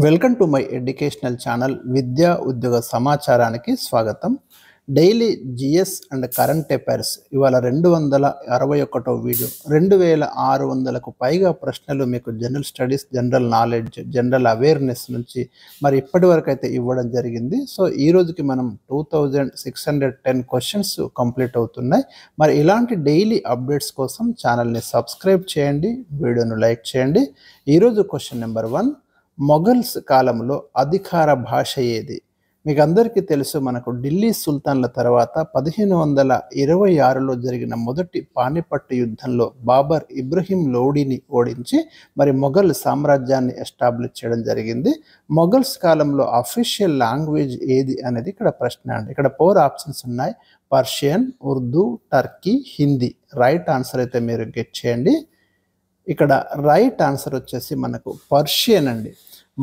Welcome to my educational channel విద్యా ఉద్యోగ సమాచారానికి స్వాగతం. Daily GS and current affairs ఇవాళ 261వ వీడియో. 2600కు పైగా ప్రశ్నలు మీకు general studies, general knowledge, general awareness నుంచి మరి ఇప్పటి వరకు అయితే ఇవ్వడం జరిగింది. సో ఈ రోజుకి మనం 2610 క్వశ్చన్స్ కంప్లీట్ అవుతున్నాయి. మరి ఇలాంటి డైలీ అప్డేట్స్ కోసం ఛానల్ని సబ్స్క్రైబ్ చేయండి, వీడియోను లైక్ చేయండి. ఈరోజు క్వశ్చన్ నెంబర్ 1, మొఘల్స్ కాలంలో అధికార భాష ఏది? మీకు అందరికీ తెలుసు, మనకు ఢిల్లీ సుల్తాన్ల తర్వాత 1526లో జరిగిన మొదటి పానిపట్టు యుద్ధంలో బాబర్ ఇబ్రహీం లోడీని ఓడించి మరి మొఘల్ సామ్రాజ్యాన్ని ఎస్టాబ్లిష్ చేయడం జరిగింది. మొఘల్స్ కాలంలో అఫీషియల్ లాంగ్వేజ్ ఏది అనేది ఇక్కడ ప్రశ్న అండి. ఇక్కడ 4 ఆప్షన్స్ ఉన్నాయి: Persian, Urdu, Turkey, Hindi. Right answer అయితే మీరు గెట్ చేయండి. ఇక్కడ రైట్ ఆన్సర్ వచ్చేసి మనకు పర్షియన్ అండి.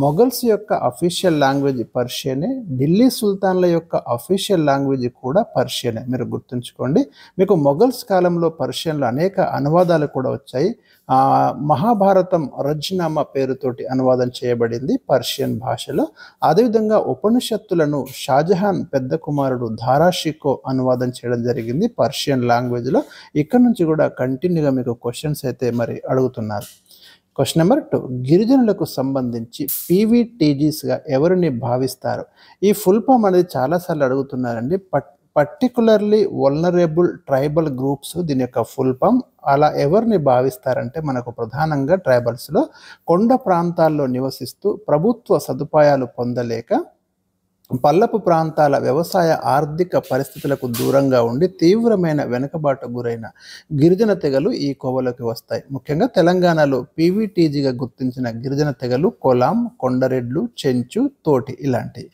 మొఘల్స్ యొక్క అఫీషియల్ లాంగ్వేజ్ పర్షియనే, ఢిల్లీ సుల్తాన్ల యొక్క అఫీషియల్ లాంగ్వేజ్ కూడా పర్షియనే. మీరు గుర్తుంచుకోండి. మీకు మొఘల్స్ కాలంలో పర్షియన్లో అనేక అనువాదాలు కూడా వచ్చాయి. మహాభారతం రజ్నామా పేరుతోటి అనువాదం చేయబడింది పర్షియన్ భాషలో. అదేవిధంగా ఉపనిషత్తులను షాజహాన్ పెద్ద కుమారుడు ధారాషికో అనువాదం చేయడం జరిగింది పర్షియన్ లాంగ్వేజ్లో. ఇక్కడ నుంచి కూడా కంటిన్యూగా మీకు క్వశ్చన్స్ అయితే మరి అడుగుతున్నారు. క్వశ్చన్ నెంబర్ 2, గిరిజనులకు సంబంధించి పీవీటీజీస్గా ఎవరిని భావిస్తారు? ఈ ఫుల్ ఫామ్ అనేది చాలాసార్లు అడుగుతున్నారండి. పర్టికులర్లీ వల్నరబుల్ ట్రైబల్ గ్రూప్స్ దీని యొక్క ఫుల్ ఫామ్. అలా ఎవరిని భావిస్తారంటే మనకు ప్రధానంగా ట్రైబల్స్లో కొండ ప్రాంతాల్లో నివసిస్తూ ప్రభుత్వ సదుపాయాలు పొందలేక పల్లపు ప్రాంతాల వ్యవసాయ ఆర్థిక పరిస్థితులకు దూరంగా ఉండి తీవ్రమైన వెనుకబాటు గురైన గిరిజన తెగలు ఈ కోవలోకి వస్తాయి. ముఖ్యంగా తెలంగాణలో పీవీటీజీగా గుర్తించిన గిరిజన తెగలు కొలాం, కొండరెడ్లు, చెంచు, తోటి ఇలాంటివి.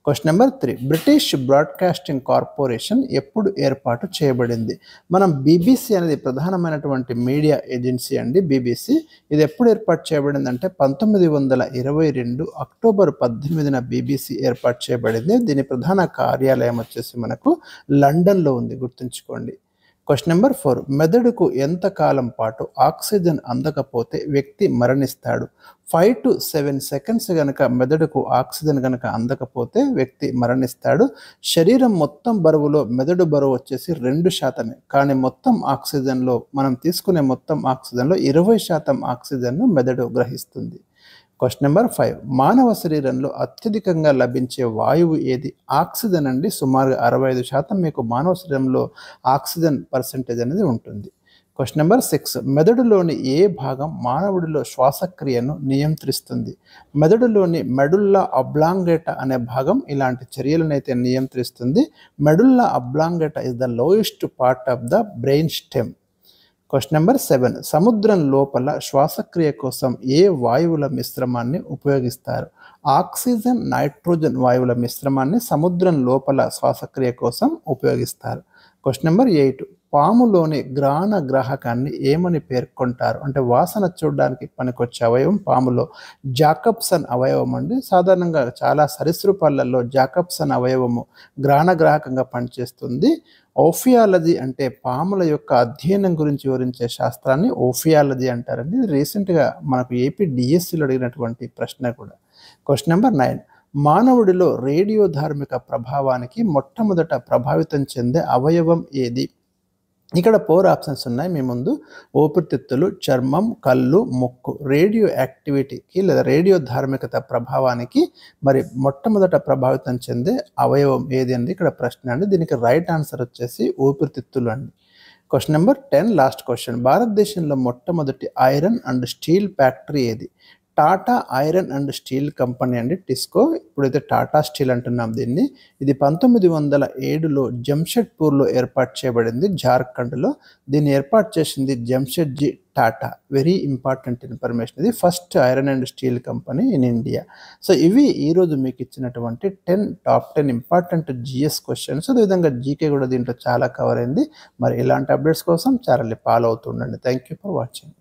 Question number 3, British broadcasting corporation ఎప్పుడు ఏర్పాటు చేయబడింది? మనం బీబీసీ అనేది ప్రధానమైనటువంటి మీడియా ఏజెన్సీ అండి. బీబీసీ ఇది ఎప్పుడు ఏర్పాటు చేయబడింది అంటే 1922 అక్టోబర్ 18న బీబీసీ ఏర్పాటు చేయబడింది. దీని ప్రధాన కార్యాలయం వచ్చేసి మనకు లండన్లో ఉంది, గుర్తుంచుకోండి. క్వశ్చన్ నెంబర్ 4, మెదడుకు ఎంతకాలం పాటు ఆక్సిజన్ అందకపోతే వ్యక్తి మరణిస్తాడు? 5 to 7 సెకండ్స్ కనుక మెదడుకు ఆక్సిజన్ కనుక అందకపోతే వ్యక్తి మరణిస్తాడు. శరీరం మొత్తం బరువులో మెదడు బరువు వచ్చేసి 2%, కానీ మొత్తం ఆక్సిజన్లో మనం తీసుకునే మొత్తం ఆక్సిజన్లో 20% ఆక్సిజన్ను మెదడు గ్రహిస్తుంది. క్వశ్చన్ నెంబర్ 5, మానవ శరీరంలో అత్యధికంగా లభించే వాయువు ఏది? ఆక్సిజన్ అండి. సుమారుగా 65% మీకు మానవ శరీరంలో ఆక్సిజన్ పర్సెంటేజ్ అనేది ఉంటుంది. క్వశ్చన్ నెంబర్ 6, మెదడులోని ఏ భాగం మానవుడిలో శ్వాసక్రియను నియంత్రిస్తుంది? మెదడులోని మెడుల్లా అబ్లాంగేటా అనే భాగం ఇలాంటి చర్యలను అయితే నియంత్రిస్తుంది. Medulla oblongata is the lowest part of the brain stem. Question number 7, సముద్రం లోపల శ్వాసక్రియ కోసం ఏ వాయువుల మిశ్రమాన్ని ఉపయోగిస్తారు? ఆక్సిజన్, నైట్రోజన్ వాయువుల మిశ్రమాన్ని సముద్రం లోపల శ్వాసక్రియ కోసం ఉపయోగిస్తారు. క్వశ్చన్ నెంబర్ 8, పాములోని గ్రాణ గ్రాహకాన్ని ఏమని పేర్కొంటారు? అంటే వాసన చూడడానికి పనికొచ్చే అవయవం పాములో జాకబ్సన్ అవయవం అండి. సాధారణంగా చాలా సరీసృపాలలో జాకబ్సన్ అవయవము గ్రాణగ్రాహకంగా పనిచేస్తుంది. ఓఫియాలజీ అంటే పాముల యొక్క అధ్యయనం గురించి వివరించే శాస్త్రాన్ని ఓఫియాలజీ అంటారండి. రీసెంట్గా మనకు ఏపీ డిఎస్సిలో అడిగినటువంటి ప్రశ్న కూడా. క్వశ్చన్ నెంబర్ 9, మానవుడిలో రేడియో ధార్మిక ప్రభావానికి మొట్టమొదట ప్రభావితం చెందే అవయవం ఏది? ఇక్కడ 4 ఆప్షన్స్ ఉన్నాయి మీ ముందు: ఊపిరితిత్తులు, చర్మం, కళ్ళు, ముక్కు. రేడియో యాక్టివిటీకి లేదా రేడియో ధార్మికత ప్రభావానికి మరి మొట్టమొదట ప్రభావితం చెందే అవయవం ఏది అండి ఇక్కడ ప్రశ్న అండి. దీనికి రైట్ ఆన్సర్ వచ్చేసి ఊపిరితిత్తులు అండి. క్వశ్చన్ నెంబర్ 10, లాస్ట్ క్వశ్చన్, భారతదేశంలో మొట్టమొదటి ఐరన్ అండ్ స్టీల్ ఫ్యాక్టరీ ఏది? Tata iron and steel company అండి, టిస్కో. ఇప్పుడైతే టాటా స్టీల్ అంటున్నాం దీన్ని. ఇది 1907లో జంషెడ్పూర్లో ఏర్పాటు చేయబడింది, జార్ఖండ్లో. దీన్ని ఏర్పాటు చేసింది Jamshedji Tata. Very important information ఇది. First iron and steel company in India. So ఇవి ఈరోజు మీకు ఇచ్చినటువంటి టాప్ 10 ఇంపార్టెంట్ జిఎస్ క్వశ్చన్స్. అదేవిధంగా జీకే కూడా దీంట్లో చాలా కవర్ అయింది. మరి ఇలాంటి అప్డేట్స్ కోసం ఛానల్ని ఫాలో అవుతుండండి. Thank you for watching.